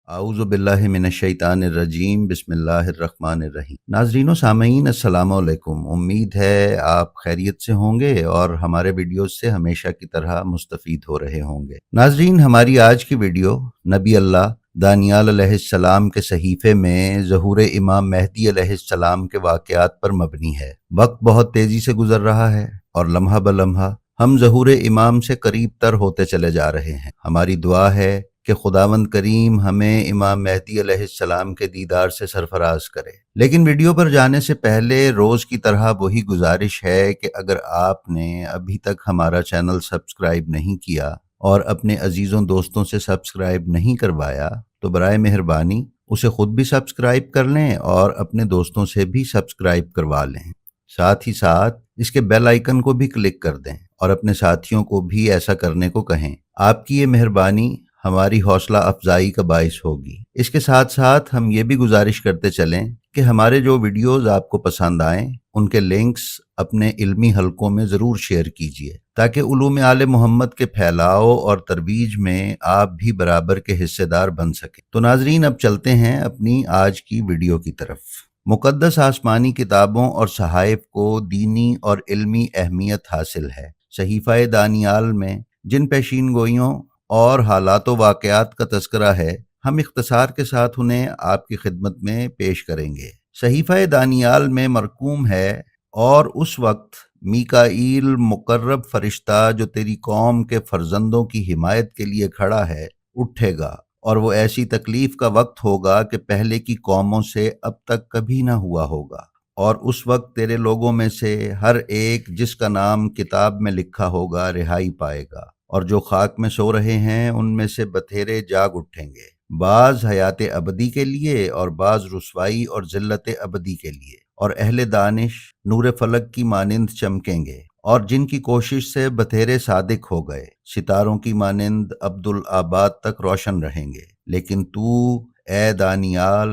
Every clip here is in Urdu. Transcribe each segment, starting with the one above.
اعوذ باللہ من الشیطان الرجیم بسم اللہ الرحمن الرحیم۔ ناظرین و سامعین السلام علیکم، امید ہے آپ خیریت سے ہوں گے اور ہمارے ویڈیوز سے ہمیشہ کی طرح مستفید ہو رہے ہوں گے۔ ناظرین، ہماری آج کی ویڈیو نبی اللہ دانیال علیہ السلام کے صحیفے میں ظہور امام مہدی علیہ السلام کے واقعات پر مبنی ہے۔ وقت بہت تیزی سے گزر رہا ہے اور لمحہ بلمحہ ہم ظہور امام سے قریب تر ہوتے چلے جا رہے ہیں۔ ہماری دعا ہے کہ خداوند کریم ہمیں امام مہدی علیہ السلام کے دیدار سے سرفراز کرے۔ لیکن ویڈیو پر جانے سے پہلے روز کی طرح وہی گزارش ہے کہ اگر آپ نے ابھی تک ہمارا چینل سبسکرائب نہیں کیا اور اپنے عزیزوں دوستوں سے سبسکرائب نہیں کروایا تو برائے مہربانی اسے خود بھی سبسکرائب کر لیں اور اپنے دوستوں سے بھی سبسکرائب کروا لیں۔ ساتھ ہی ساتھ اس کے بیل آئیکن کو بھی کلک کر دیں اور اپنے ساتھیوں کو بھی ایسا کرنے کو کہیں۔ آپ کی یہ مہربانی ہماری حوصلہ افزائی کا باعث ہوگی۔ اس کے ساتھ ساتھ ہم یہ بھی گزارش کرتے چلیں کہ ہمارے جو ویڈیوز آپ کو پسند آئیں ان کے لنکس اپنے علمی حلقوں میں ضرور شیئر کیجیے تاکہ علوم آل محمد کے پھیلاؤ اور ترویج میں آپ بھی برابر کے حصے دار بن سکیں۔ تو ناظرین، اب چلتے ہیں اپنی آج کی ویڈیو کی طرف۔ مقدس آسمانی کتابوں اور صحائف کو دینی اور علمی اہمیت حاصل ہے۔ صحیفہ دانیال میں جن پیشین گوئیوں اور حالات و واقعات کا تذکرہ ہے، ہم اختصار کے ساتھ انہیں آپ کی خدمت میں پیش کریں گے۔ صحیفہ دانیال میں مرقوم ہے، اور اس وقت میکائیل مقرب فرشتہ جو تیری قوم کے فرزندوں کی حمایت کے لیے کھڑا ہے اٹھے گا، اور وہ ایسی تکلیف کا وقت ہوگا کہ پہلے کی قوموں سے اب تک کبھی نہ ہوا ہوگا، اور اس وقت تیرے لوگوں میں سے ہر ایک جس کا نام کتاب میں لکھا ہوگا رہائی پائے گا، اور جو خاک میں سو رہے ہیں ان میں سے بتھیرے جاگ اٹھیں گے، بعض حیات ابدی کے لیے اور بعض رسوائی اور ذلت ابدی کے لیے، اور اہل دانش نور فلک کی مانند چمکیں گے، اور جن کی کوشش سے بتھیرے صادق ہو گئے ستاروں کی مانند عبدالآباد تک روشن رہیں گے۔ لیکن تو اے دانیال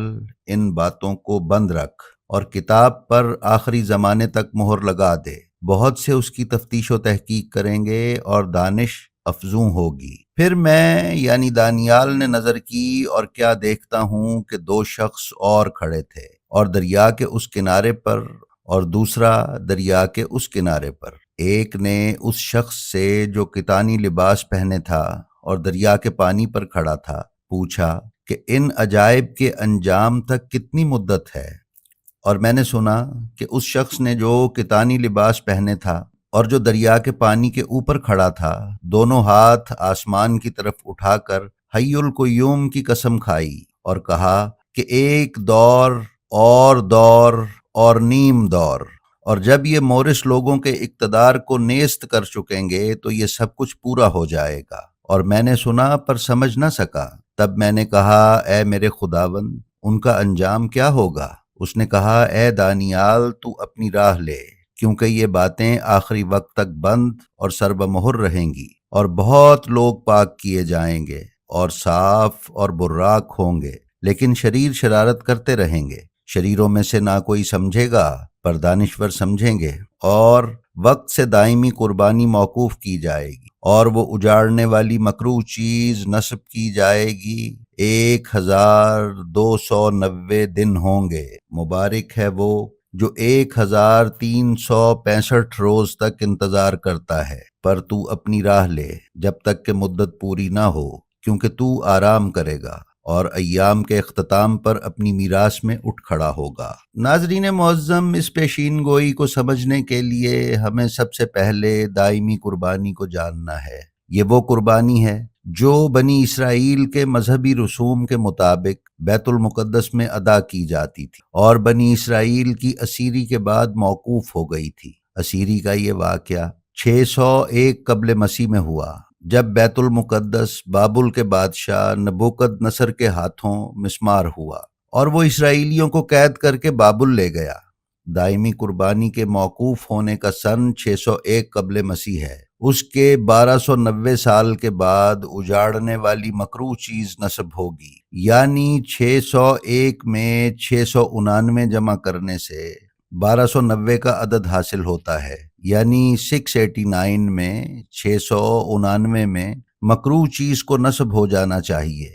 ان باتوں کو بند رکھ اور کتاب پر آخری زمانے تک مہر لگا دے۔ بہت سے اس کی تفتیش و تحقیق کریں گے اور دانش افزوں ہوگی۔ پھر میں یعنی دانیال نے نظر کی اور کیا دیکھتا ہوں کہ دو شخص اور کھڑے تھے، اور دریا کے اس کنارے پر اور دوسرا دریا کے اس کنارے پر۔ ایک نے اس شخص سے جو کتانی لباس پہنے تھا اور دریا کے پانی پر کھڑا تھا پوچھا کہ ان عجائب کے انجام تک کتنی مدت ہے؟ اور میں نے سنا کہ اس شخص نے جو کتانی لباس پہنے تھا اور جو دریا کے پانی کے اوپر کھڑا تھا دونوں ہاتھ آسمان کی طرف اٹھا کر حی القیوم کی قسم کھائی اور کہا کہ ایک دور اور نیم دور، اور جب یہ مورث لوگوں کے اقتدار کو نیست کر چکیں گے تو یہ سب کچھ پورا ہو جائے گا۔ اور میں نے سنا پر سمجھ نہ سکا، تب میں نے کہا اے میرے خداوند ان کا انجام کیا ہوگا؟ اس نے کہا اے دانیال تو اپنی راہ لے، کیونکہ یہ باتیں آخری وقت تک بند اور سربمہر رہیں گی، اور بہت لوگ پاک کیے جائیں گے اور صاف اور براق ہوں گے، لیکن شریر شرارت کرتے رہیں گے۔ شریروں میں سے نہ کوئی سمجھے گا پر دانشور سمجھیں گے، اور وقت سے دائمی قربانی موقوف کی جائے گی، اور وہ اجاڑنے والی مکروہ چیز نصب کی جائے گی۔ 1290 دن ہوں گے، مبارک ہے وہ جو 1365 روز تک انتظار کرتا ہے، پر تو اپنی راہ لے جب تک کہ مدت پوری نہ ہو، کیونکہ تو آرام کرے گا اور ایام کے اختتام پر اپنی میراث میں اٹھ کھڑا ہوگا۔ ناظرین معظم، اس پیشین گوئی کو سمجھنے کے لیے ہمیں سب سے پہلے دائمی قربانی کو جاننا ہے۔ یہ وہ قربانی ہے جو بنی اسرائیل کے مذہبی رسوم کے مطابق بیت المقدس میں ادا کی جاتی تھی، اور بنی اسرائیل کی اسیری کے بعد موقوف ہو گئی تھی۔ اسیری کا یہ واقعہ 601 قبل مسیح میں ہوا، جب بیت المقدس بابل کے بادشاہ نبوکد نصر کے ہاتھوں مسمار ہوا، اور وہ اسرائیلیوں کو قید کر کے بابل لے گیا۔ دائمی قربانی کے موقوف ہونے کا سن 601 قبل مسیح ہے۔ اس کے 1290 سال کے بعد اجاڑنے والی مکروہ چیز نصب ہوگی، یعنی 601 میں 699 جمع کرنے سے 1290 کا عدد حاصل ہوتا ہے، یعنی 689 میں 699 میں مکروہ چیز کو نصب ہو جانا چاہیے۔